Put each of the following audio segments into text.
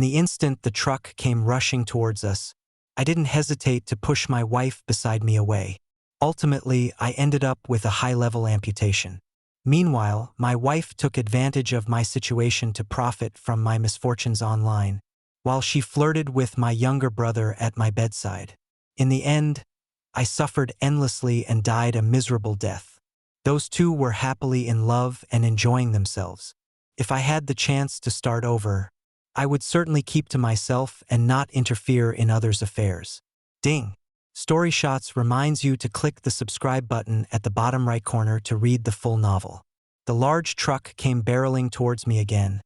the instant the truck came rushing towards us, I didn't hesitate to push my wife beside me away. Ultimately, I ended up with a high-level amputation. Meanwhile, my wife took advantage of my situation to profit from my misfortunes online, while she flirted with my younger brother at my bedside. In the end, I suffered endlessly and died a miserable death. Those two were happily in love and enjoying themselves. If I had the chance to start over, I would certainly keep to myself and not interfere in others' affairs. Ding! Story Shots reminds you to click the subscribe button at the bottom right corner to read the full novel. The large truck came barreling towards me again,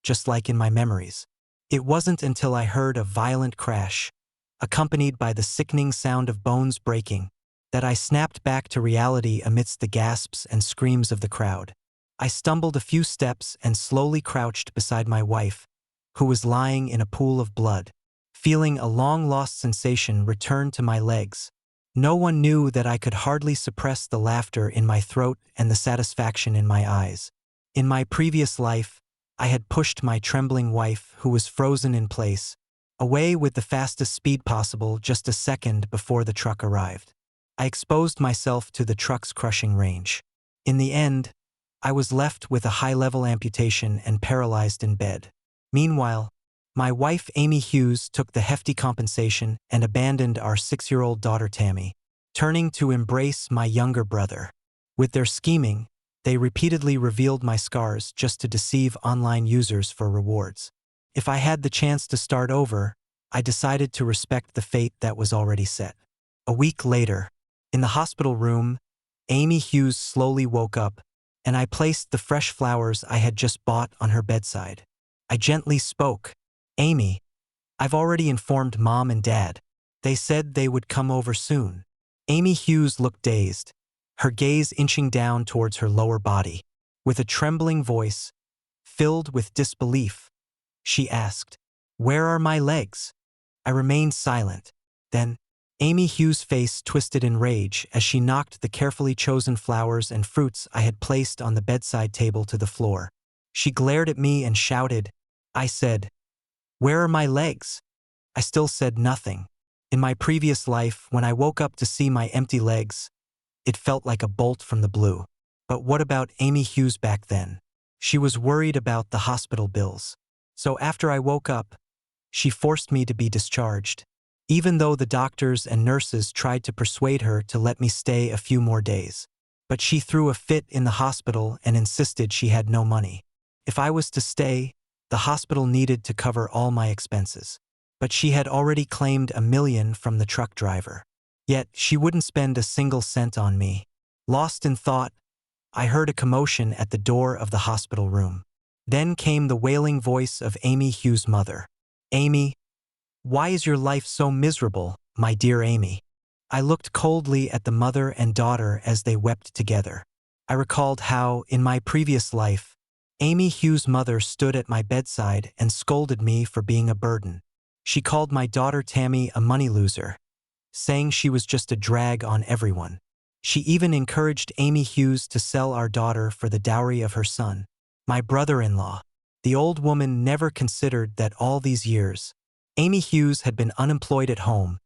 just like in my memories. It wasn't until I heard a violent crash, accompanied by the sickening sound of bones breaking, that I snapped back to reality amidst the gasps and screams of the crowd. I stumbled a few steps and slowly crouched beside my wife, who was lying in a pool of blood. Feeling a long-lost sensation return to my legs. No one knew that I could hardly suppress the laughter in my throat and the satisfaction in my eyes. In my previous life, I had pushed my trembling wife, who was frozen in place, away with the fastest speed possible just a second before the truck arrived. I exposed myself to the truck's crushing range. In the end, I was left with a high-level amputation and paralyzed in bed. Meanwhile, my wife Amy Hughes took the hefty compensation and abandoned our 6-year-old daughter Tammy, turning to embrace my younger brother. With their scheming, they repeatedly revealed my scars just to deceive online users for rewards. If I had the chance to start over, I decided to respect the fate that was already set. A week later, in the hospital room, Amy Hughes slowly woke up, and I placed the fresh flowers I had just bought on her bedside. I gently spoke. "Amy, I've already informed Mom and Dad. They said they would come over soon." Amy Hughes looked dazed, her gaze inching down towards her lower body. With a trembling voice, filled with disbelief, she asked, "Where are my legs?" I remained silent. Then, Amy Hughes' face twisted in rage as she knocked the carefully chosen flowers and fruits I had placed on the bedside table to the floor. She glared at me and shouted. I said, "Where are my legs?" I still said nothing. In my previous life, when I woke up to see my empty legs, it felt like a bolt from the blue. But what about Amy Hughes back then? She was worried about the hospital bills. So after I woke up, she forced me to be discharged, even though the doctors and nurses tried to persuade her to let me stay a few more days. But she threw a fit in the hospital and insisted she had no money. If I was to stay, the hospital needed to cover all my expenses. But she had already claimed $1 million from the truck driver. Yet she wouldn't spend a single cent on me. Lost in thought, I heard a commotion at the door of the hospital room. Then came the wailing voice of Amy Hughes' mother. "Amy, why is your life so miserable, my dear Amy?" I looked coldly at the mother and daughter as they wept together. I recalled how, in my previous life, Amy Hughes' mother stood at my bedside and scolded me for being a burden. She called my daughter Tammy a money loser, saying she was just a drag on everyone. She even encouraged Amy Hughes to sell our daughter for the dowry of her son, my brother-in-law. The old woman never considered that all these years, Amy Hughes had been unemployed at home,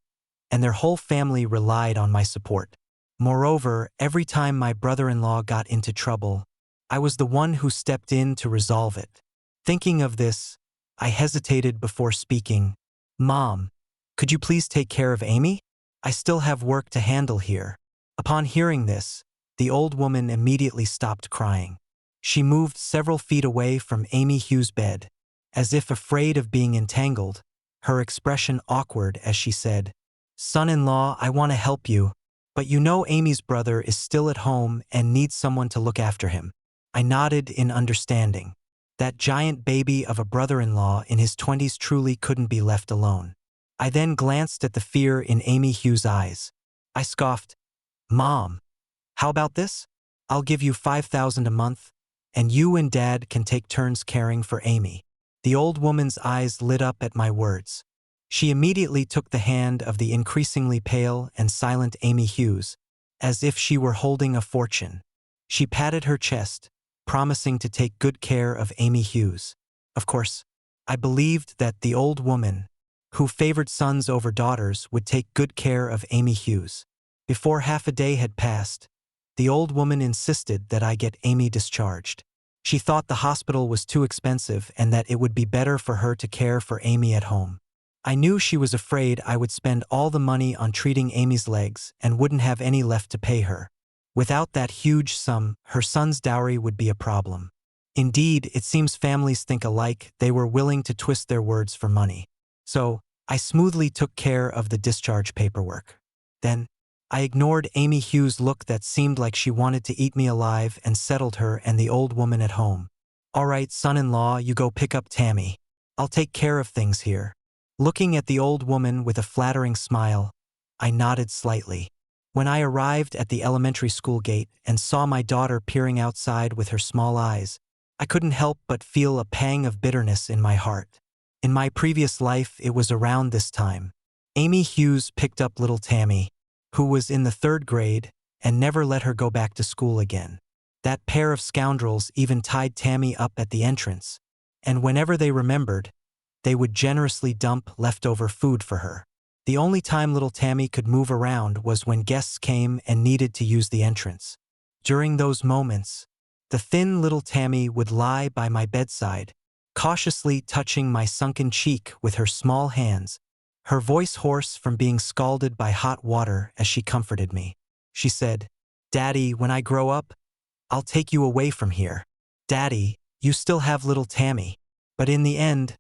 and their whole family relied on my support. Moreover, every time my brother-in-law got into trouble, I was the one who stepped in to resolve it. Thinking of this, I hesitated before speaking. "Mom, could you please take care of Amy? I still have work to handle here." Upon hearing this, the old woman immediately stopped crying. She moved several feet away from Amy Hughes' bed, as if afraid of being entangled, her expression awkward as she said, "Son-in-law, I want to help you, but you know Amy's brother is still at home and needs someone to look after him." I nodded in understanding. That giant baby of a brother-in-law in his 20s truly couldn't be left alone. I then glanced at the fear in Amy Hughes' eyes. I scoffed, "Mom, how about this? I'll give you $5,000 a month, and you and Dad can take turns caring for Amy." The old woman's eyes lit up at my words. She immediately took the hand of the increasingly pale and silent Amy Hughes, as if she were holding a fortune. She patted her chest, promising to take good care of Amy Hughes. Of course, I believed that the old woman, who favored sons over daughters, would take good care of Amy Hughes. Before half a day had passed, the old woman insisted that I get Amy discharged. She thought the hospital was too expensive and that it would be better for her to care for Amy at home. I knew she was afraid I would spend all the money on treating Amy's legs and wouldn't have any left to pay her. Without that huge sum, her son's dowry would be a problem. Indeed, it seems families think alike. They were willing to twist their words for money. So, I smoothly took care of the discharge paperwork. Then, I ignored Amy Hughes' look that seemed like she wanted to eat me alive and settled her and the old woman at home. "All right, son-in-law, you go pick up Tammy. I'll take care of things here." Looking at the old woman with a flattering smile, I nodded slightly. When I arrived at the elementary school gate and saw my daughter peering outside with her small eyes, I couldn't help but feel a pang of bitterness in my heart. In my previous life, it was around this time. Amy Hughes picked up little Tammy, who was in the 3rd grade, and never let her go back to school again. That pair of scoundrels even tied Tammy up at the entrance, and whenever they remembered, they would generously dump leftover food for her. The only time little Tammy could move around was when guests came and needed to use the entrance. During those moments, the thin little Tammy would lie by my bedside, cautiously touching my sunken cheek with her small hands, her voice hoarse from being scalded by hot water as she comforted me. She said, "Daddy, when I grow up, I'll take you away from here. Daddy, you still have little Tammy." But in the end,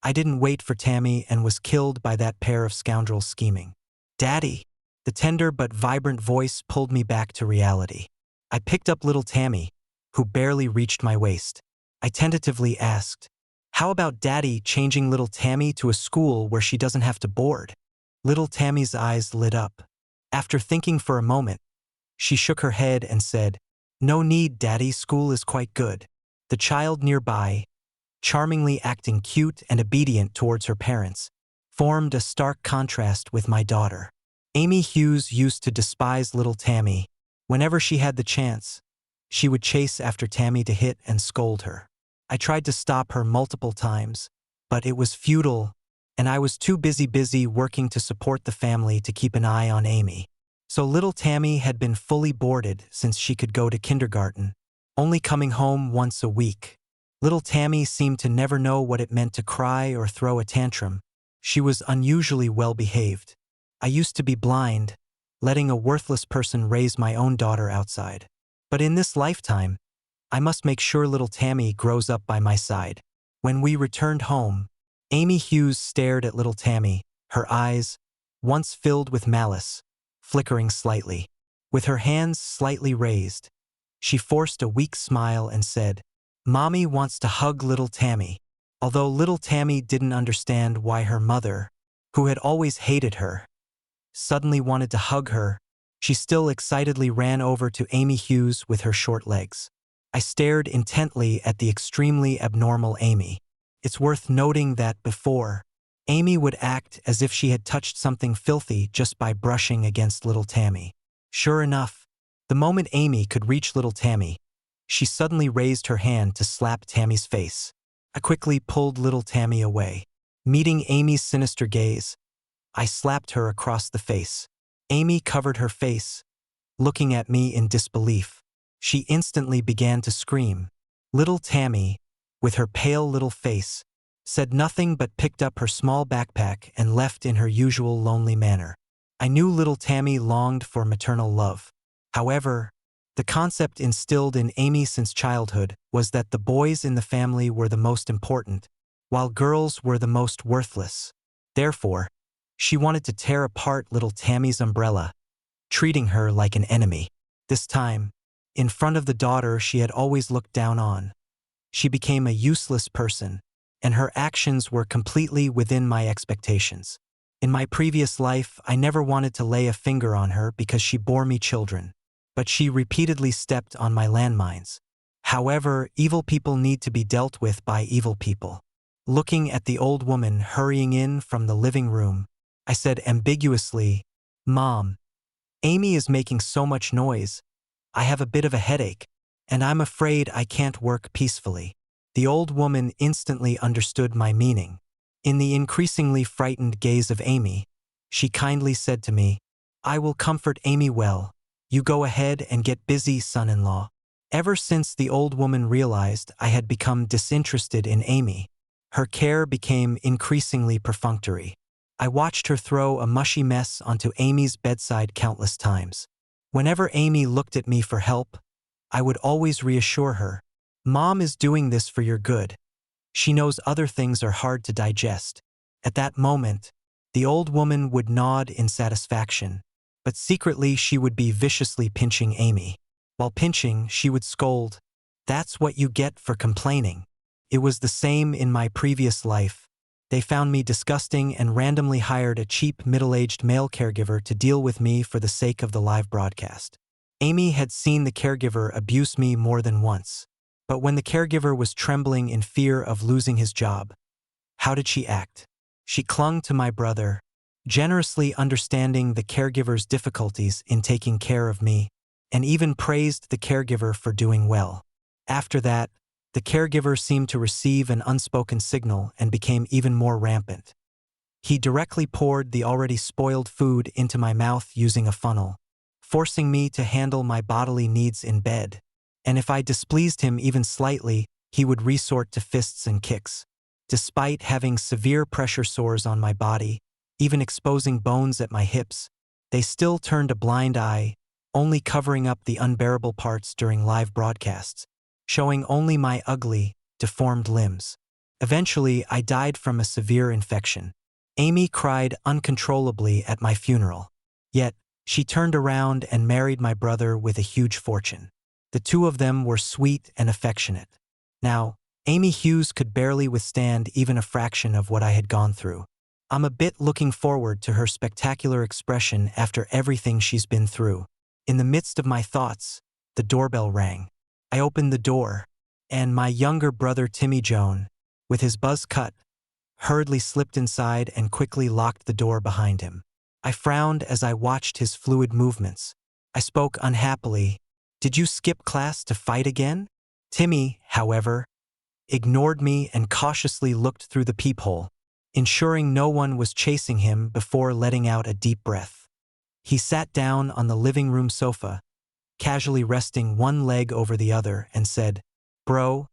I didn't wait for Tammy and was killed by that pair of scoundrels scheming. "Daddy!" The tender but vibrant voice pulled me back to reality. I picked up little Tammy, who barely reached my waist. I tentatively asked, "How about Daddy changing little Tammy to a school where she doesn't have to board?" Little Tammy's eyes lit up. After thinking for a moment, she shook her head and said, "No need, Daddy, school is quite good." The child nearby, charmingly acting cute and obedient towards her parents, formed a stark contrast with my daughter. Amy Hughes used to despise little Tammy. Whenever she had the chance, she would chase after Tammy to hit and scold her. I tried to stop her multiple times, but it was futile, and I was too busy working to support the family to keep an eye on Amy. So little Tammy had been fully boarded since she could go to kindergarten, only coming home once a week. Little Tammy seemed to never know what it meant to cry or throw a tantrum. She was unusually well behaved. I used to be blind, letting a worthless person raise my own daughter outside. But in this lifetime, I must make sure little Tammy grows up by my side. When we returned home, Amy Hughes stared at little Tammy, her eyes, once filled with malice, flickering slightly. With her hands slightly raised, she forced a weak smile and said, "Mommy wants to hug little Tammy." Although little Tammy didn't understand why her mother, who had always hated her, suddenly wanted to hug her, she still excitedly ran over to Amy Hughes with her short legs. I stared intently at the extremely abnormal Amy. It's worth noting that before, Amy would act as if she had touched something filthy just by brushing against little Tammy. Sure enough, the moment Amy could reach little Tammy, she suddenly raised her hand to slap Tammy's face. I quickly pulled little Tammy away. Meeting Amy's sinister gaze, I slapped her across the face. Amy covered her face, looking at me in disbelief. She instantly began to scream. Little Tammy, with her pale little face, said nothing but picked up her small backpack and left in her usual lonely manner. I knew little Tammy longed for maternal love. However, the concept instilled in Amy since childhood was that the boys in the family were the most important, while girls were the most worthless. Therefore, she wanted to tear apart little Tammy's umbrella, treating her like an enemy. This time, in front of the daughter she had always looked down on, she became a useless person, and her actions were completely within my expectations. In my previous life, I never wanted to lay a finger on her because she bore me children, but she repeatedly stepped on my landmines. However, evil people need to be dealt with by evil people. Looking at the old woman hurrying in from the living room, I said ambiguously, "Mom, Amy is making so much noise. I have a bit of a headache, and I'm afraid I can't work peacefully." The old woman instantly understood my meaning. In the increasingly frightened gaze of Amy, she kindly said to me, "I will comfort Amy well. You go ahead and get busy, son-in-law." Ever since the old woman realized I had become disinterested in Amy, her care became increasingly perfunctory. I watched her throw a mushy mess onto Amy's bedside countless times. Whenever Amy looked at me for help, I would always reassure her, "Mom is doing this for your good. She knows other things are hard to digest." At that moment, the old woman would nod in satisfaction, but secretly she would be viciously pinching Amy. While pinching, she would scold, "That's what you get for complaining." It was the same in my previous life. They found me disgusting and randomly hired a cheap middle-aged male caregiver to deal with me for the sake of the live broadcast. Amy had seen the caregiver abuse me more than once. But when the caregiver was trembling in fear of losing his job, how did she act? She clung to my brother, generously understanding the caregiver's difficulties in taking care of me, and even praised the caregiver for doing well. After that, the caregiver seemed to receive an unspoken signal and became even more rampant. He directly poured the already spoiled food into my mouth using a funnel, forcing me to handle my bodily needs in bed. And if I displeased him even slightly, he would resort to fists and kicks. Despite having severe pressure sores on my body, even exposing bones at my hips, they still turned a blind eye, only covering up the unbearable parts during live broadcasts, showing only my ugly, deformed limbs. Eventually, I died from a severe infection. Amy cried uncontrollably at my funeral. Yet, she turned around and married my brother with a huge fortune. The two of them were sweet and affectionate. Now, Amy Hughes could barely withstand even a fraction of what I had gone through. I'm a bit looking forward to her spectacular expression after everything she's been through. In the midst of my thoughts, the doorbell rang. I opened the door, and my younger brother Timmy Joan, with his buzz cut, hurriedly slipped inside and quickly locked the door behind him. I frowned as I watched his fluid movements. I spoke unhappily, "Did you skip class to fight again?" Timmy, however, ignored me and cautiously looked through the peephole, ensuring no one was chasing him before letting out a deep breath. He sat down on the living room sofa, casually resting one leg over the other, and said, "Bro,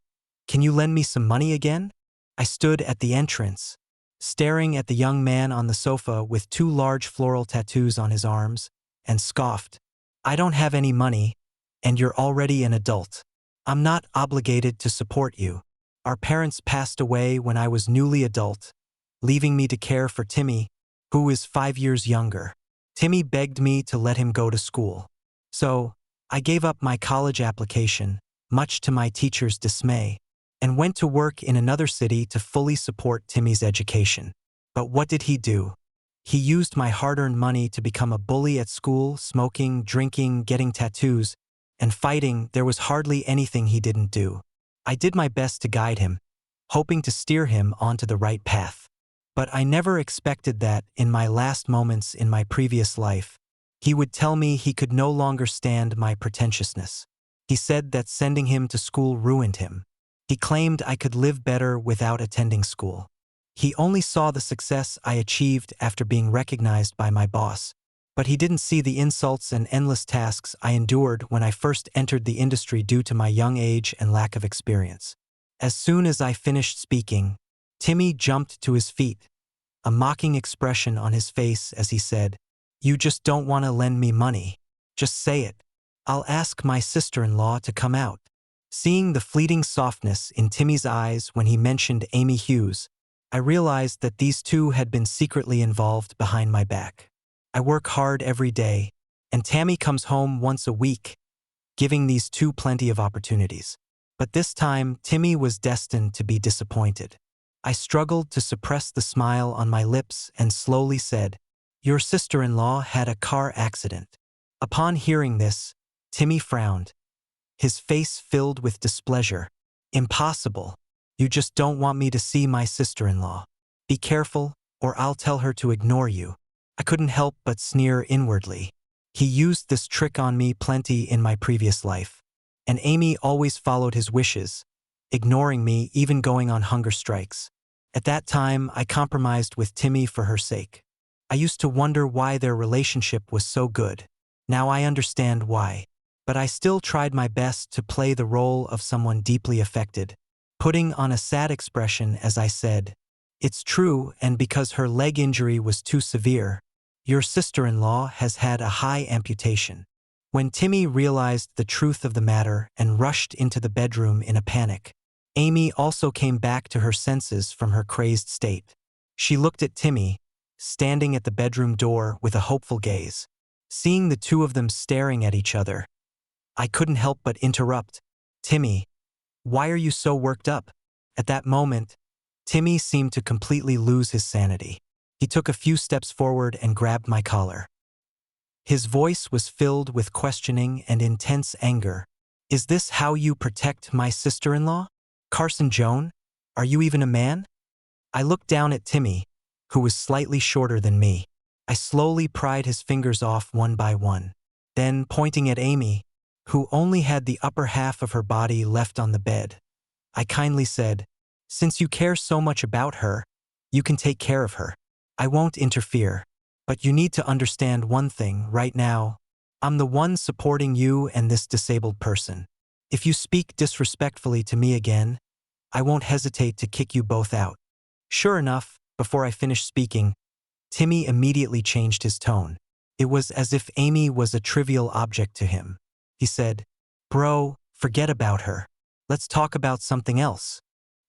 can you lend me some money again?" I stood at the entrance, staring at the young man on the sofa with two large floral tattoos on his arms, and scoffed, "I don't have any money, and you're already an adult. I'm not obligated to support you. Our parents passed away when I was newly adult, leaving me to care for Timmy, who is 5 years younger. Timmy begged me to let him go to school. So, I gave up my college application, much to my teacher's dismay, and went to work in another city to fully support Timmy's education. But what did he do? He used my hard-earned money to become a bully at school, smoking, drinking, getting tattoos, and fighting. There was hardly anything he didn't do. I did my best to guide him, hoping to steer him onto the right path. But I never expected that, in my last moments in my previous life, he would tell me he could no longer stand my pretentiousness. He said that sending him to school ruined him. He claimed I could live better without attending school. He only saw the success I achieved after being recognized by my boss, but he didn't see the insults and endless tasks I endured when I first entered the industry due to my young age and lack of experience. As soon as I finished speaking, Timmy jumped to his feet, a mocking expression on his face as he said, "You just don't want to lend me money. Just say it. I'll ask my sister-in-law to come out." Seeing the fleeting softness in Timmy's eyes when he mentioned Amy Hughes, I realized that these two had been secretly involved behind my back. I work hard every day, and Tammy comes home once a week, giving these two plenty of opportunities. But this time, Timmy was destined to be disappointed. I struggled to suppress the smile on my lips and slowly said, "Your sister-in-law had a car accident." Upon hearing this, Timmy frowned, his face filled with displeasure. "Impossible. You just don't want me to see my sister-in-law. Be careful, or I'll tell her to ignore you." I couldn't help but sneer inwardly. He used this trick on me plenty in my previous life, and Amy always followed his wishes, ignoring me, even going on hunger strikes. At that time, I compromised with Timmy for her sake. I used to wonder why their relationship was so good. Now I understand why. But I still tried my best to play the role of someone deeply affected, putting on a sad expression as I said, "It's true, and because her leg injury was too severe, your sister-in-law has had a high amputation." When Timmy realized the truth of the matter and rushed into the bedroom in a panic, Amy also came back to her senses from her crazed state. She looked at Timmy, standing at the bedroom door with a hopeful gaze. Seeing the two of them staring at each other, I couldn't help but interrupt. "Timmy, why are you so worked up?" At that moment, Timmy seemed to completely lose his sanity. He took a few steps forward and grabbed my collar. His voice was filled with questioning and intense anger. "Is this how you protect my sister-in-law? Carson Joan, are you even a man?" I looked down at Timmy, who was slightly shorter than me. I slowly pried his fingers off one by one. Then, pointing at Amy, who only had the upper half of her body left on the bed, I kindly said, "Since you care so much about her, you can take care of her. I won't interfere. But you need to understand one thing right now. I'm the one supporting you and this disabled person. If you speak disrespectfully to me again, I won't hesitate to kick you both out." Sure enough, before I finished speaking, Timmy immediately changed his tone. It was as if Amy was a trivial object to him. He said, "Bro, forget about her. Let's talk about something else."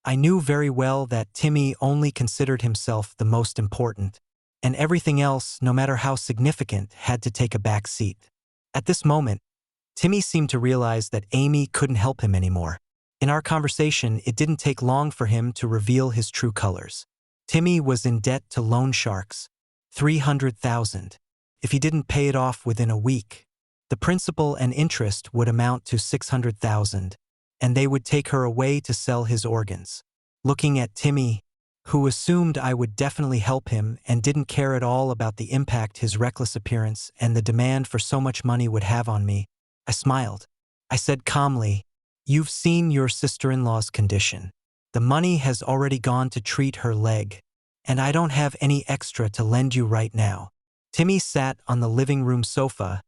I knew very well that Timmy only considered himself the most important, and everything else, no matter how significant, had to take a back seat. At this moment, Timmy seemed to realize that Amy couldn't help him anymore. In our conversation, it didn't take long for him to reveal his true colors. Timmy was in debt to loan sharks, $300,000. If he didn't pay it off within a week, the principal and interest would amount to $600,000, and they would take her away to sell his organs. Looking at Timmy, who assumed I would definitely help him and didn't care at all about the impact his reckless appearance and the demand for so much money would have on me, I smiled. I said calmly, "You've seen your sister-in-law's condition. The money has already gone to treat her leg, and I don't have any extra to lend you right now." Timmy sat on the living room sofa,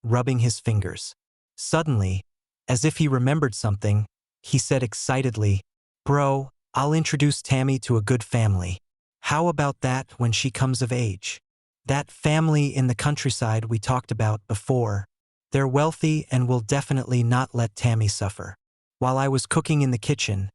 rubbing his fingers. Suddenly, as if he remembered something, he said excitedly, "Bro, I'll introduce Tammy to a good family. How about that when she comes of age? That family in the countryside we talked about before. They're wealthy and will definitely not let Tammy suffer." While I was cooking in the kitchen,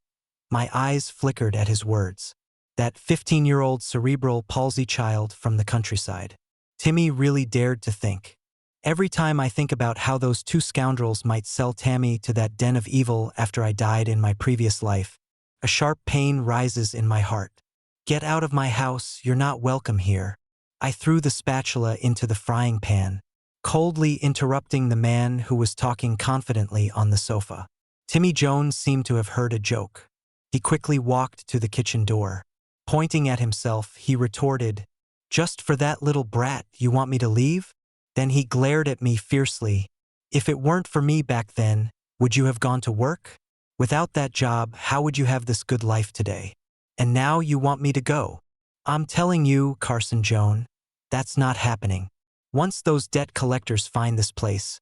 my eyes flickered at his words. That 15-year-old cerebral palsy child from the countryside. Timmy really dared to think. Every time I think about how those two scoundrels might sell Tammy to that den of evil after I died in my previous life, a sharp pain rises in my heart. "Get out of my house, you're not welcome here." I threw the spatula into the frying pan, coldly interrupting the man who was talking confidently on the sofa. Timmy Jones seemed to have heard a joke. He quickly walked to the kitchen door. Pointing at himself, he retorted, "Just for that little brat, you want me to leave?" Then he glared at me fiercely. "If it weren't for me back then, would you have gone to work? Without that job, how would you have this good life today? And now you want me to go? I'm telling you, Carson Joan, that's not happening. Once those debt collectors find this place,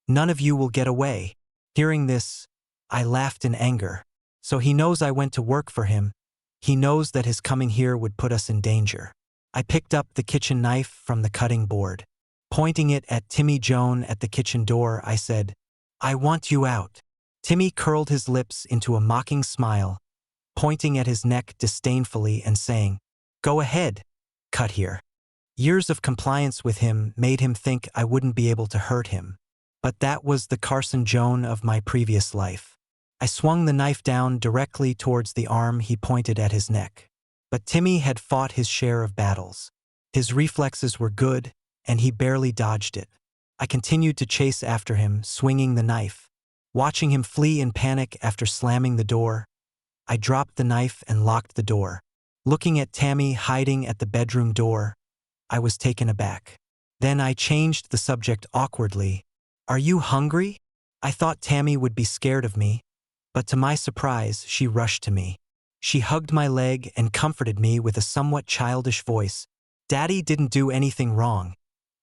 none of you will get away." Hearing this, I laughed in anger. So he knows I went to work for him. He knows that his coming here would put us in danger. I picked up the kitchen knife from the cutting board. Pointing it at Timmy Joan at the kitchen door, I said, "I want you out." Timmy curled his lips into a mocking smile, pointing at his neck disdainfully and saying, "Go ahead, cut here." Years of compliance with him made him think I wouldn't be able to hurt him. But that was the Carson Joan of my previous life. I swung the knife down directly towards the arm he pointed at his neck. But Timmy had fought his share of battles. His reflexes were good, and he barely dodged it. I continued to chase after him, swinging the knife. Watching him flee in panic after slamming the door, I dropped the knife and locked the door. Looking at Tammy hiding at the bedroom door, I was taken aback. Then I changed the subject awkwardly. "Are you hungry?" I thought Tammy would be scared of me, but to my surprise, she rushed to me. She hugged my leg and comforted me with a somewhat childish voice. Daddy didn't do anything wrong.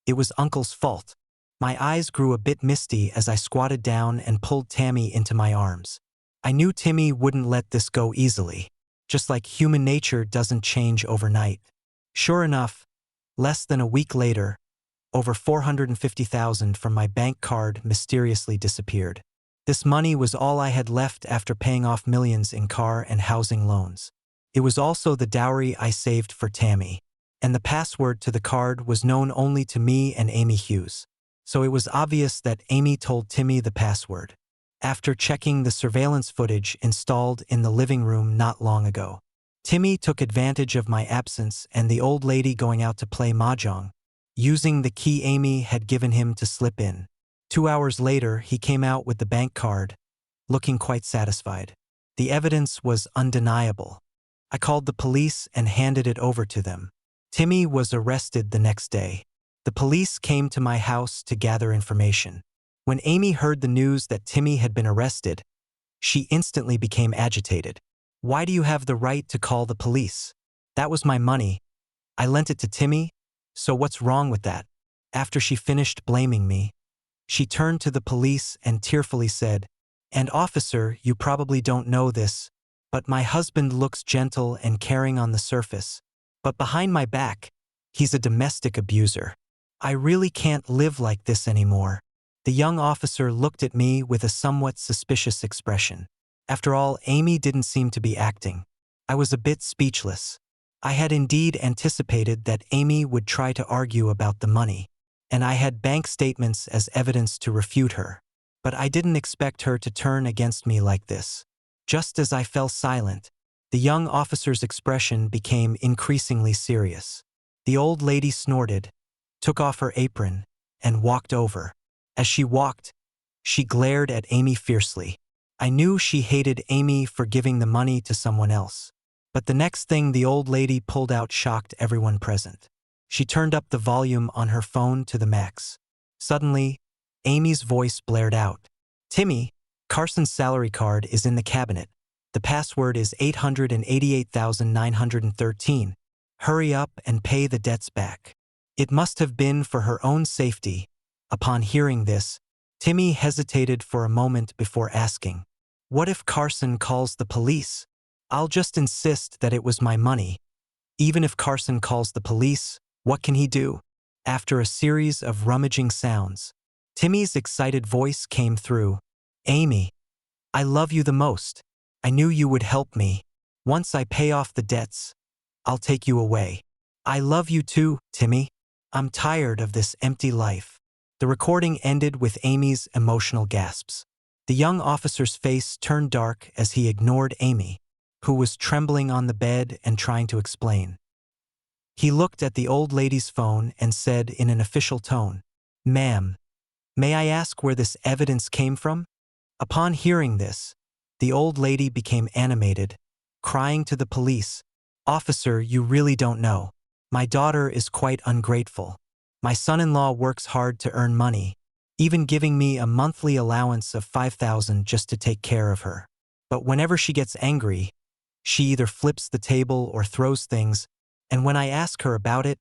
It was Uncle's fault. My eyes grew a bit misty as I squatted down and pulled Tammy into my arms. I knew Timmy wouldn't let this go easily, just like human nature doesn't change overnight. Sure enough, less than a week later, over $450,000 from my bank card mysteriously disappeared. This money was all I had left after paying off millions in car and housing loans. It was also the dowry I saved for Tammy, and the password to the card was known only to me and Amy Hughes. So it was obvious that Amy told Timmy the password. After checking the surveillance footage installed in the living room not long ago, Timmy took advantage of my absence and the old lady going out to play mahjong, using the key Amy had given him to slip in. 2 hours later, he came out with the bank card, looking quite satisfied. The evidence was undeniable. I called the police and handed it over to them. Timmy was arrested the next day. The police came to my house to gather information. When Amy heard the news that Timmy had been arrested, she instantly became agitated. Why do you have the right to call the police? That was my money. I lent it to Timmy, so what's wrong with that? After she finished blaming me, she turned to the police and tearfully said, "And officer, you probably don't know this, but my husband looks gentle and caring on the surface, but behind my back, he's a domestic abuser. I really can't live like this anymore." The young officer looked at me with a somewhat suspicious expression. After all, Amy didn't seem to be acting. I was a bit speechless. I had indeed anticipated that Amy would try to argue about the money, and I had bank statements as evidence to refute her. But I didn't expect her to turn against me like this. Just as I fell silent, the young officer's expression became increasingly serious. The old lady snorted, took off her apron, and walked over. As she walked, she glared at Amy fiercely. I knew she hated Amy for giving the money to someone else. But the next thing the old lady pulled out shocked everyone present. She turned up the volume on her phone to the max. Suddenly, Amy's voice blared out. "Timmy, Carson's salary card is in the cabinet. The password is 888,913. Hurry up and pay the debts back." It must have been for her own safety. Upon hearing this, Timmy hesitated for a moment before asking, "What if Carson calls the police?" "I'll just insist that it was my money. Even if Carson calls the police, what can he do?" After a series of rummaging sounds, Timmy's excited voice came through. "Amy, I love you the most. I knew you would help me. Once I pay off the debts, I'll take you away. I love you too, Timmy. I'm tired of this empty life." The recording ended with Amy's emotional gasps. The young officer's face turned dark as he ignored Amy, who was trembling on the bed and trying to explain. He looked at the old lady's phone and said in an official tone, "Ma'am, may I ask where this evidence came from?" Upon hearing this, the old lady became animated, crying to the police, "Officer, you really don't know. My daughter is quite ungrateful. My son-in-law works hard to earn money, even giving me a monthly allowance of $5,000 just to take care of her. But whenever she gets angry, she either flips the table or throws things, and when I ask her about it,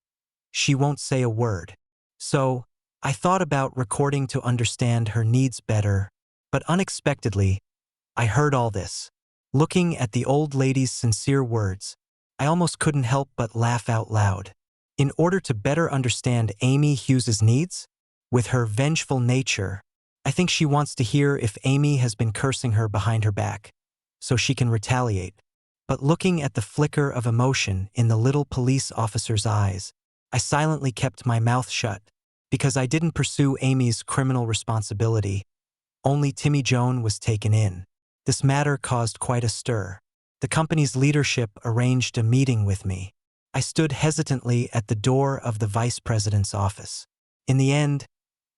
she won't say a word. So, I thought about recording to understand her needs better, but unexpectedly, I heard all this. Looking at the old lady's sincere words, I almost couldn't help but laugh out loud. In order to better understand Amy Hughes's needs, with her vengeful nature, I think she wants to hear if Amy has been cursing her behind her back, so she can retaliate. But looking at the flicker of emotion in the little police officer's eyes, I silently kept my mouth shut, because I didn't pursue Amy's criminal responsibility. Only Timmy Joan was taken in. This matter caused quite a stir. The company's leadership arranged a meeting with me. I stood hesitantly at the door of the vice president's office. In the end,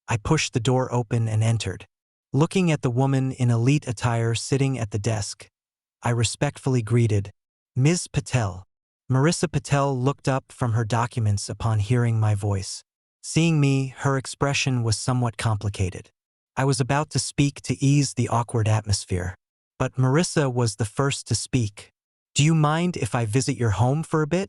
I pushed the door open and entered. Looking at the woman in elite attire sitting at the desk, I respectfully greeted, "Ms. Patel." Marissa Patel looked up from her documents upon hearing my voice. Seeing me, her expression was somewhat complicated. I was about to speak to ease the awkward atmosphere, But Marissa was the first to speak. "Do you mind if I visit your home for a bit?"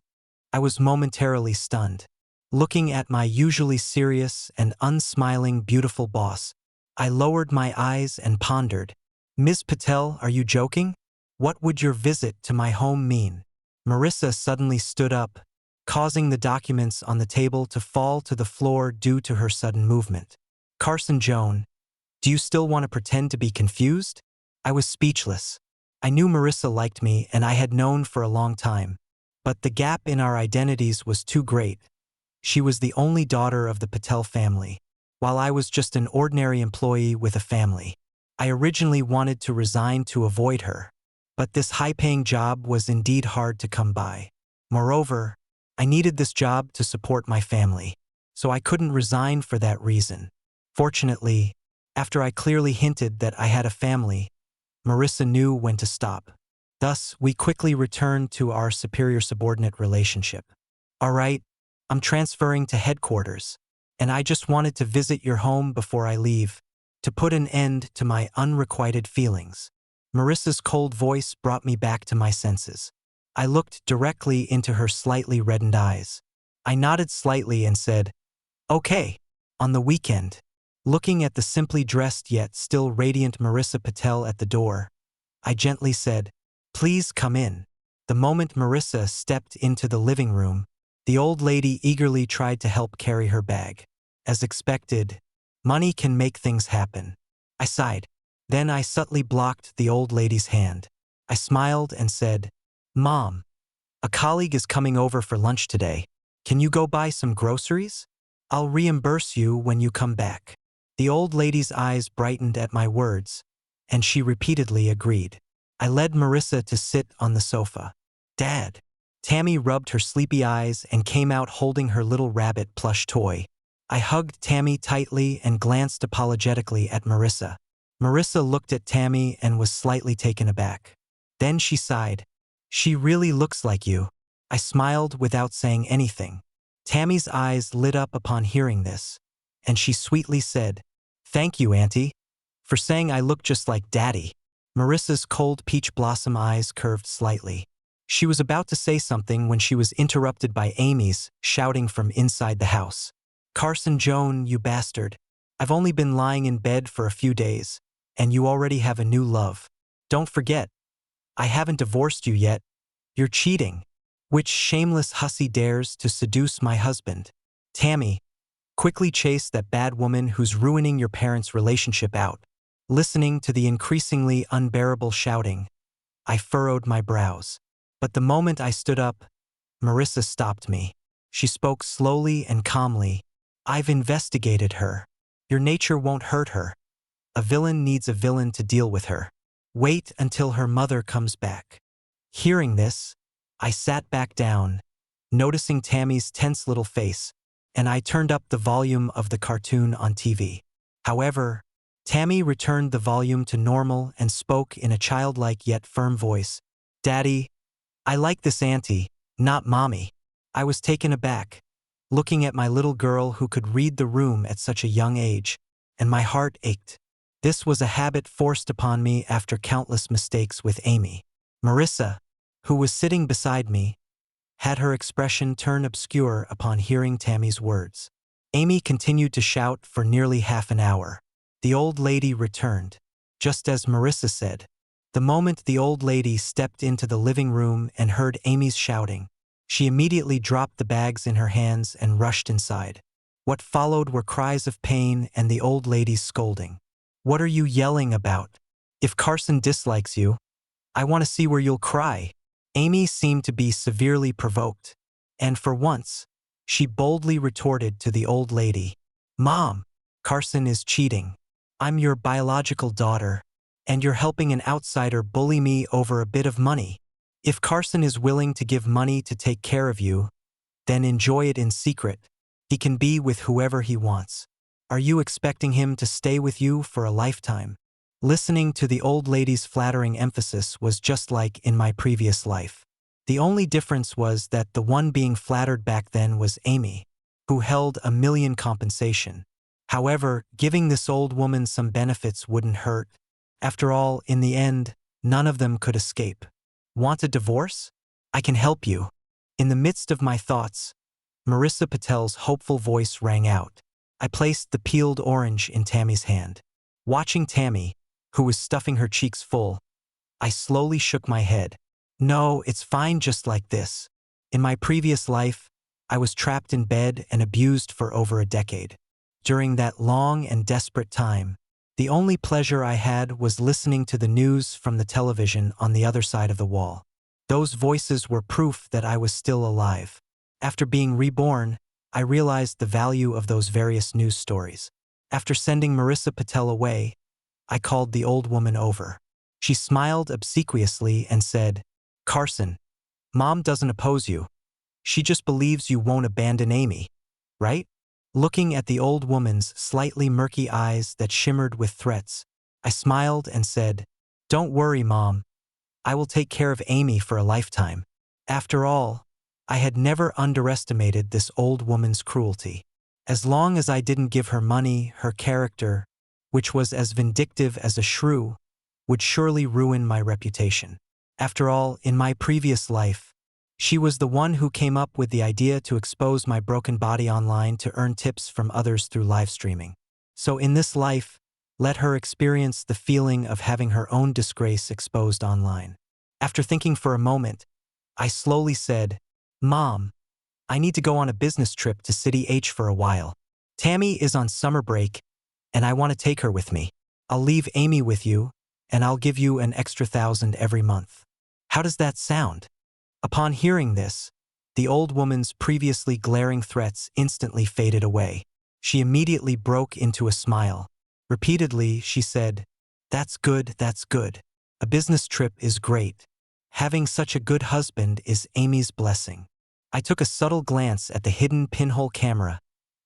I was momentarily stunned. Looking at my usually serious and unsmiling beautiful boss, I lowered my eyes and pondered. "Ms. Patel, are you joking? What would your visit to my home mean?" Marissa suddenly stood up, causing the documents on the table to fall to the floor due to her sudden movement. "Carson Joan, do you still want to pretend to be confused?" I was speechless. I knew Marissa liked me, and I had known for a long time. But the gap in our identities was too great. She was the only daughter of the Patel family, while I was just an ordinary employee with a family. I originally wanted to resign to avoid her, but this high-paying job was indeed hard to come by. Moreover, I needed this job to support my family, so I couldn't resign for that reason. Fortunately, after I clearly hinted that I had a family, Marissa knew when to stop. Thus, we quickly returned to our superior-subordinate relationship. "All right, I'm transferring to headquarters, and I just wanted to visit your home before I leave, to put an end to my unrequited feelings." Marissa's cold voice brought me back to my senses. I looked directly into her slightly reddened eyes. I nodded slightly and said, "Okay, on the weekend." Looking at the simply dressed yet still radiant Marissa Patel at the door, I gently said, "Please come in." The moment Marissa stepped into the living room, the old lady eagerly tried to help carry her bag. As expected, money can make things happen. I sighed. Then I subtly blocked the old lady's hand. I smiled and said, "Mom, a colleague is coming over for lunch today. Can you go buy some groceries? I'll reimburse you when you come back." The old lady's eyes brightened at my words, and she repeatedly agreed. I led Marissa to sit on the sofa. "Dad." Tammy rubbed her sleepy eyes and came out holding her little rabbit plush toy. I hugged Tammy tightly and glanced apologetically at Marissa. Marissa looked at Tammy and was slightly taken aback. Then she sighed. "She really looks like you." I smiled without saying anything. Tammy's eyes lit up upon hearing this, and she sweetly said, "Thank you, Auntie, for saying I look just like Daddy." Marissa's cold peach blossom eyes curved slightly. She was about to say something when she was interrupted by Amy's shouting from inside the house. "Carson Joan, you bastard. I've only been lying in bed for a few days, and you already have a new love. Don't forget, I haven't divorced you yet. You're cheating. Which shameless hussy dares to seduce my husband? Tammy, quickly chase that bad woman who's ruining your parents' relationship out." Listening to the increasingly unbearable shouting, I furrowed my brows. But the moment I stood up, Marissa stopped me. She spoke slowly and calmly. "I've investigated her. Your nature won't hurt her. A villain needs a villain to deal with her. Wait until her mother comes back." Hearing this, I sat back down, noticing Tammy's tense little face, and I turned up the volume of the cartoon on TV. However, Tammy returned the volume to normal and spoke in a childlike yet firm voice. "Daddy, I like this auntie, not mommy." I was taken aback, looking at my little girl who could read the room at such a young age, and my heart ached. This was a habit forced upon me after countless mistakes with Amy. Marissa, who was sitting beside me, had her expression turn obscure upon hearing Tammy's words. Amy continued to shout for nearly half an hour. The old lady returned, just as Marissa said. The moment the old lady stepped into the living room and heard Amy's shouting, she immediately dropped the bags in her hands and rushed inside. What followed were cries of pain and the old lady's scolding. "What are you yelling about? If Carson dislikes you, I want to see where you'll cry." Amy seemed to be severely provoked, and for once, she boldly retorted to the old lady, "Mom, Carson is cheating. I'm your biological daughter, and you're helping an outsider bully me over a bit of money. If Carson is willing to give money to take care of you, then enjoy it in secret. He can be with whoever he wants. Are you expecting him to stay with you for a lifetime?" Listening to the old lady's flattering emphasis was just like in my previous life. The only difference was that the one being flattered back then was Amy, who held $1 million compensation. However, giving this old woman some benefits wouldn't hurt. After all, in the end, None of them could escape. Want a divorce? I can help you. In the midst of my thoughts, Marissa Patel's hopeful voice rang out. I placed the peeled orange in Tammy's hand. Watching Tammy, who was stuffing her cheeks full, I slowly shook my head. No, it's fine just like this. In my previous life, I was trapped in bed and abused for over a decade. During that long and desperate time, the only pleasure I had was listening to the news from the television on the other side of the wall. Those voices were proof that I was still alive. After being reborn, I realized the value of those various news stories. After sending Marissa Patel away, I called the old woman over. She smiled obsequiously and said, "Carson, Mom doesn't oppose you. She just believes you won't abandon Amy, right?" Looking at the old woman's slightly murky eyes that shimmered with threats, I smiled and said, "Don't worry, Mom. I will take care of Amy for a lifetime." After all, I had never underestimated this old woman's cruelty. As long as I didn't give her money, her character, which was as vindictive as a shrew, would surely ruin my reputation. After all, in my previous life, she was the one who came up with the idea to expose my broken body online to earn tips from others through live streaming. So in this life, let her experience the feeling of having her own disgrace exposed online. After thinking for a moment, I slowly said, "Mom, I need to go on a business trip to City H for a while. Tammy is on summer break, and I want to take her with me. I'll leave Amy with you, and I'll give you an extra 1,000 every month. How does that sound?" Upon hearing this, the old woman's previously glaring threats instantly faded away. She immediately broke into a smile. Repeatedly, she said, "That's good, that's good. A business trip is great. Having such a good husband is Amy's blessing." I took a subtle glance at the hidden pinhole camera,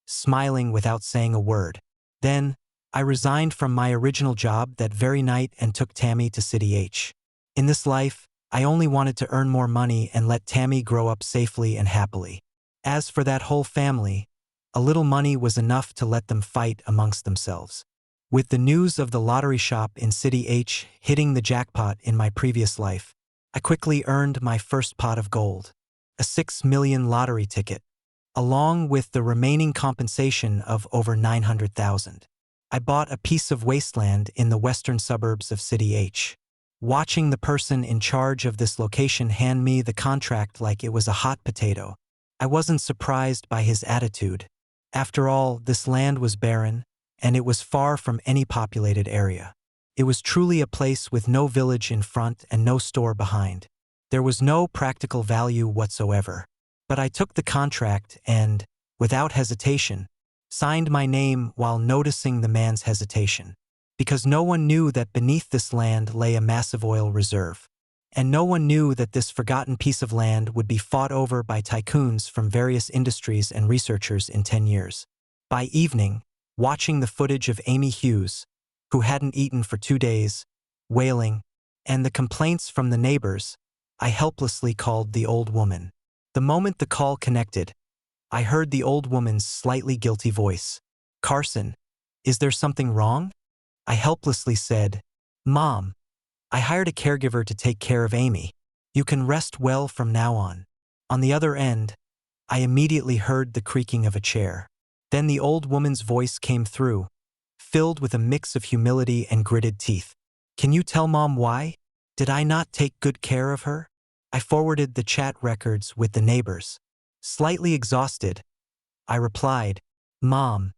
smiling without saying a word. Then, I resigned from my original job that very night and took Tammy to City H. In this life, I only wanted to earn more money and let Tammy grow up safely and happily. As for that whole family, a little money was enough to let them fight amongst themselves. With the news of the lottery shop in City H hitting the jackpot in my previous life, I quickly earned my first pot of gold, a 6 million lottery ticket, along with the remaining compensation of over 900,000. I bought a piece of wasteland in the western suburbs of City H. Watching the person in charge of this location hand me the contract like it was a hot potato, I wasn't surprised by his attitude. After all, this land was barren, and it was far from any populated area. It was truly a place with no village in front and no store behind. There was no practical value whatsoever. But I took the contract and, without hesitation, signed my name while noticing the man's hesitation. Because no one knew that beneath this land lay a massive oil reserve. And no one knew that this forgotten piece of land would be fought over by tycoons from various industries and researchers in 10 years. By evening, watching the footage of Amy Hughes, who hadn't eaten for 2 days, wailing, and the complaints from the neighbors, I helplessly called the old woman. The moment the call connected, I heard the old woman's slightly guilty voice. "Carson, is there something wrong?" I helplessly said, "Mom, I hired a caregiver to take care of Amy. You can rest well from now on." On the other end, I immediately heard the creaking of a chair. Then the old woman's voice came through, filled with a mix of humility and gritted teeth. "Can you tell Mom why? Did I not take good care of her?" I forwarded the chat records with the neighbors. Slightly exhausted, I replied, "Mom,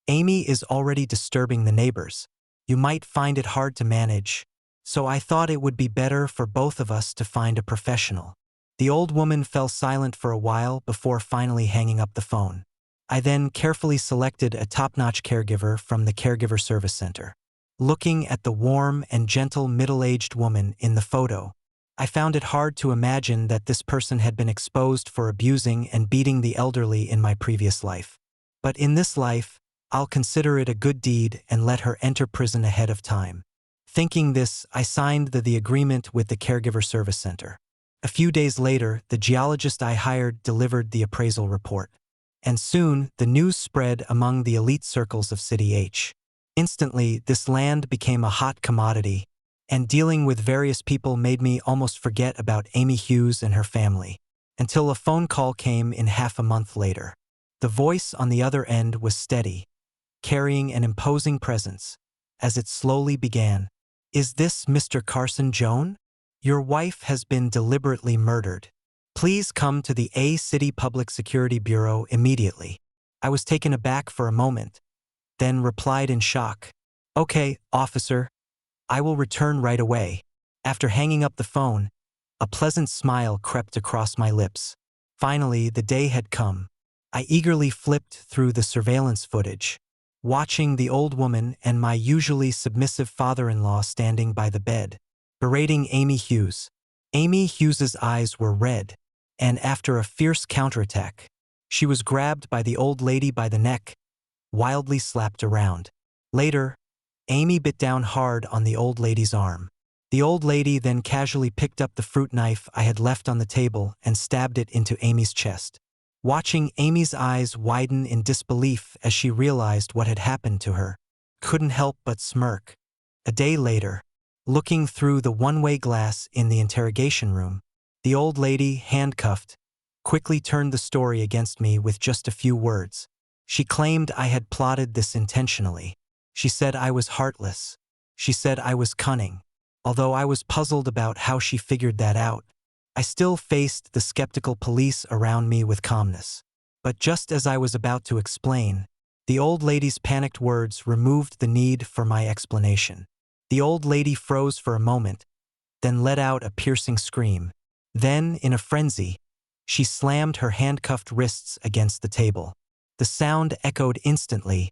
Amy is already disturbing the neighbors. You might find it hard to manage, so I thought it would be better for both of us to find a professional." The old woman fell silent for a while before finally hanging up the phone. I then carefully selected a top-notch caregiver from the caregiver service center. Looking at the warm and gentle middle-aged woman in the photo, I found it hard to imagine that this person had been exposed for abusing and beating the elderly in my previous life. But in this life, I'll consider it a good deed and let her enter prison ahead of time. Thinking this, I signed the agreement with the caregiver service center. A few days later, the geologist I hired delivered the appraisal report. And soon, the news spread among the elite circles of City H. Instantly, this land became a hot commodity, and dealing with various people made me almost forget about Amy Hughes and her family, until a phone call came in half a month later. The voice on the other end was steady, carrying an imposing presence, as it slowly began. "Is this Mr. Carson Joan? Your wife has been deliberately murdered. Please come to the A City Public Security Bureau immediately." I was taken aback for a moment, then replied in shock, "Okay, officer, I will return right away." After hanging up the phone, a pleasant smile crept across my lips. Finally, the day had come. I eagerly flipped through the surveillance footage, watching the old woman and my usually submissive father-in-law standing by the bed, berating Amy Hughes. Amy Hughes's eyes were red, and after a fierce counterattack, she was grabbed by the old lady by the neck, wildly slapped around. Later, Amy bit down hard on the old lady's arm. The old lady then casually picked up the fruit knife I had left on the table and stabbed it into Amy's chest. Watching Amy's eyes widen in disbelief as she realized what had happened to her, couldn't help but smirk. A day later, looking through the one-way glass in the interrogation room, the old lady, handcuffed, quickly turned the story against me with just a few words. She claimed I had plotted this intentionally. She said I was heartless. She said I was cunning. Although I was puzzled about how she figured that out, I still faced the skeptical police around me with calmness. But just as I was about to explain, the old lady's panicked words removed the need for my explanation. The old lady froze for a moment, then let out a piercing scream. Then, in a frenzy, she slammed her handcuffed wrists against the table. The sound echoed instantly,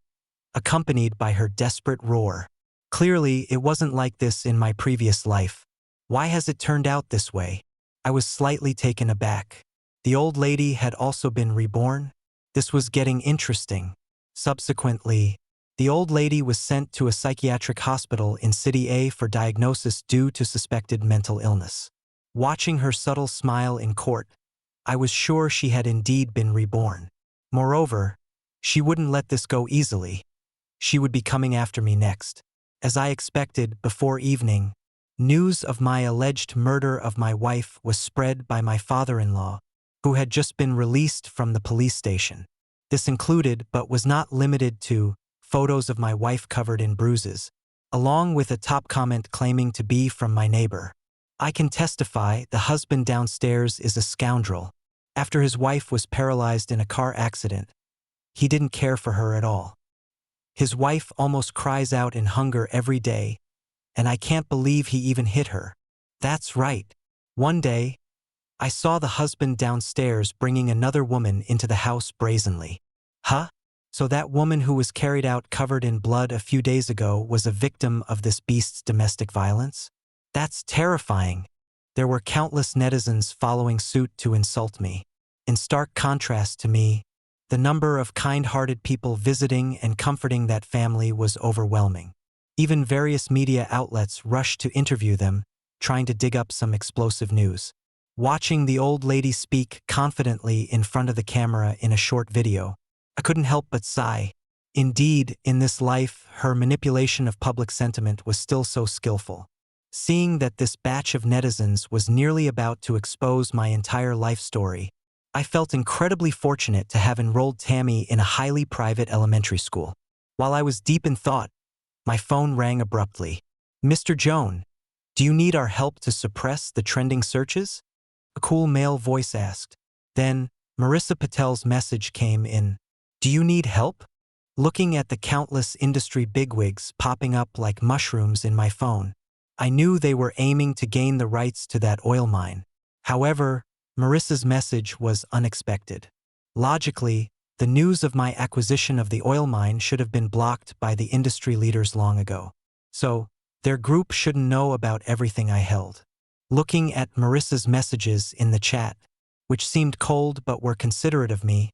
accompanied by her desperate roar. Clearly, it wasn't like this in my previous life. Why has it turned out this way? I was slightly taken aback. The old lady had also been reborn? This was getting interesting. Subsequently, the old lady was sent to a psychiatric hospital in City A for diagnosis due to suspected mental illness. Watching her subtle smile in court, I was sure she had indeed been reborn. Moreover, she wouldn't let this go easily. She would be coming after me next. As I expected, before evening, news of my alleged murder of my wife was spread by my father-in-law, who had just been released from the police station. This included, but was not limited to, photos of my wife covered in bruises, along with a top comment claiming to be from my neighbor. "I can testify the husband downstairs is a scoundrel. After his wife was paralyzed in a car accident, he didn't care for her at all. His wife almost cries out in hunger every day, and I can't believe he even hit her. That's right. One day, I saw the husband downstairs bringing another woman into the house brazenly." Huh? So that woman who was carried out covered in blood a few days ago was a victim of this beast's domestic violence? That's terrifying. There were countless netizens following suit to insult me. In stark contrast to me, the number of kind-hearted people visiting and comforting that family was overwhelming. Even various media outlets rushed to interview them, trying to dig up some explosive news. Watching the old lady speak confidently in front of the camera in a short video, I couldn't help but sigh. Indeed, in this life, her manipulation of public sentiment was still so skillful. Seeing that this batch of netizens was nearly about to expose my entire life story, I felt incredibly fortunate to have enrolled Tammy in a highly private elementary school. While I was deep in thought, my phone rang abruptly. "Mr. Joan, do you need our help to suppress the trending searches?" a cool male voice asked. Then, Marissa Patel's message came in. "Do you need help?" Looking at the countless industry bigwigs popping up like mushrooms in my phone, I knew they were aiming to gain the rights to that oil mine. However, Marissa's message was unexpected. Logically, the news of my acquisition of the oil mine should have been blocked by the industry leaders long ago. So, their group shouldn't know about everything I held. Looking at Marissa's messages in the chat, which seemed cold but were considerate of me,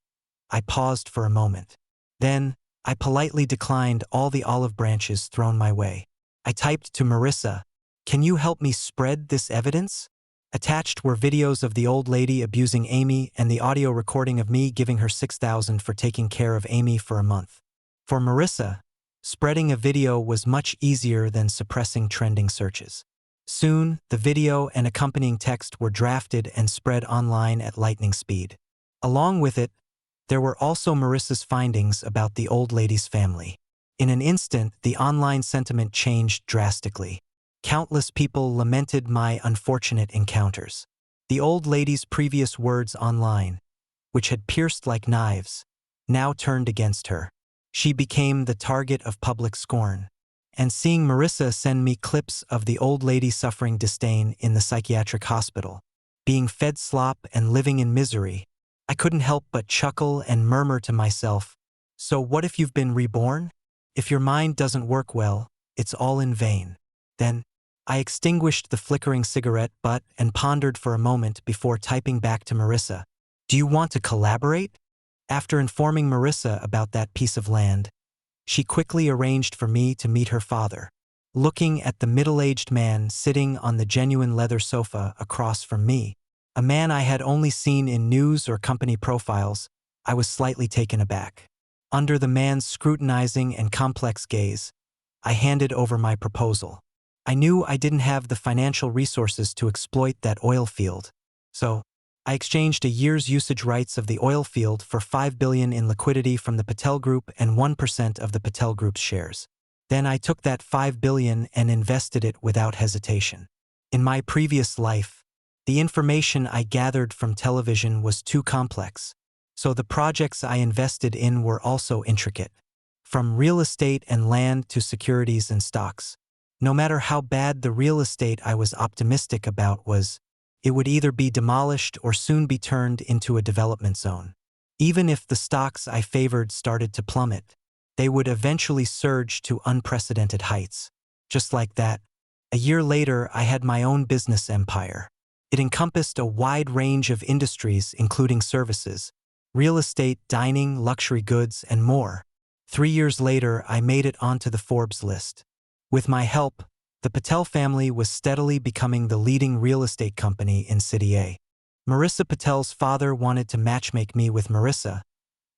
I paused for a moment. Then, I politely declined all the olive branches thrown my way. I typed to Marissa, "Can you help me spread this evidence?" Attached were videos of the old lady abusing Amy and the audio recording of me giving her $6,000 for taking care of Amy for a month. For Marissa, spreading a video was much easier than suppressing trending searches. Soon, the video and accompanying text were drafted and spread online at lightning speed. Along with it, there were also Marissa's findings about the old lady's family. In an instant, the online sentiment changed drastically. Countless people lamented my unfortunate encounters. The old lady's previous words online, which had pierced like knives, now turned against her. She became the target of public scorn. And seeing Marissa send me clips of the old lady suffering disdain in the psychiatric hospital, being fed slop and living in misery, I couldn't help but chuckle and murmur to myself, "So what if you've been reborn? If your mind doesn't work well, it's all in vain." Then, I extinguished the flickering cigarette butt and pondered for a moment before typing back to Marissa, "Do you want to collaborate?" After informing Marissa about that piece of land, she quickly arranged for me to meet her father. Looking at the middle-aged man sitting on the genuine leather sofa across from me, a man I had only seen in news or company profiles, I was slightly taken aback. Under the man's scrutinizing and complex gaze, I handed over my proposal. I knew I didn't have the financial resources to exploit that oil field, so I exchanged a year's usage rights of the oil field for $5 billion in liquidity from the Patel Group and 1% of the Patel Group's shares. Then I took that $5 billion and invested it without hesitation. In my previous life, the information I gathered from television was too complex, so the projects I invested in were also intricate. From real estate and land to securities and stocks. No matter how bad the real estate I was optimistic about was, it would either be demolished or soon be turned into a development zone. Even if the stocks I favored started to plummet, they would eventually surge to unprecedented heights. Just like that, a year later I had my own business empire. It encompassed a wide range of industries including services, real estate, dining, luxury goods, and more. 3 years later, I made it onto the Forbes list. With my help, the Patel family was steadily becoming the leading real estate company in City A. Marissa Patel's father wanted to matchmake me with Marissa,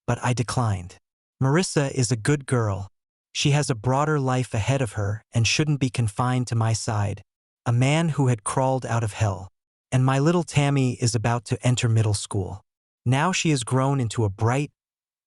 but I declined. Marissa is a good girl. She has a broader life ahead of her and shouldn't be confined to my side, a man who had crawled out of hell. And my little Tammy is about to enter middle school. Now she has grown into a bright,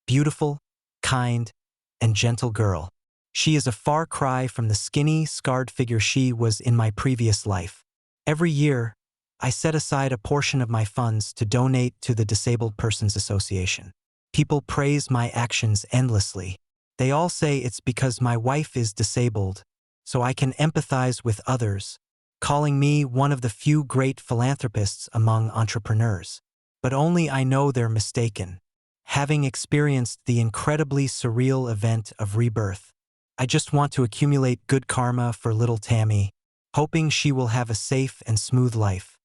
beautiful, kind, and gentle girl. She is a far cry from the skinny, scarred figure she was in my previous life. Every year, I set aside a portion of my funds to donate to the Disabled Persons Association. People praise my actions endlessly. They all say it's because my wife is disabled, so I can empathize with others, calling me one of the few great philanthropists among entrepreneurs. But only I know they're mistaken. Having experienced the incredibly surreal event of rebirth, I just want to accumulate good karma for little Tammy, hoping she will have a safe and smooth life.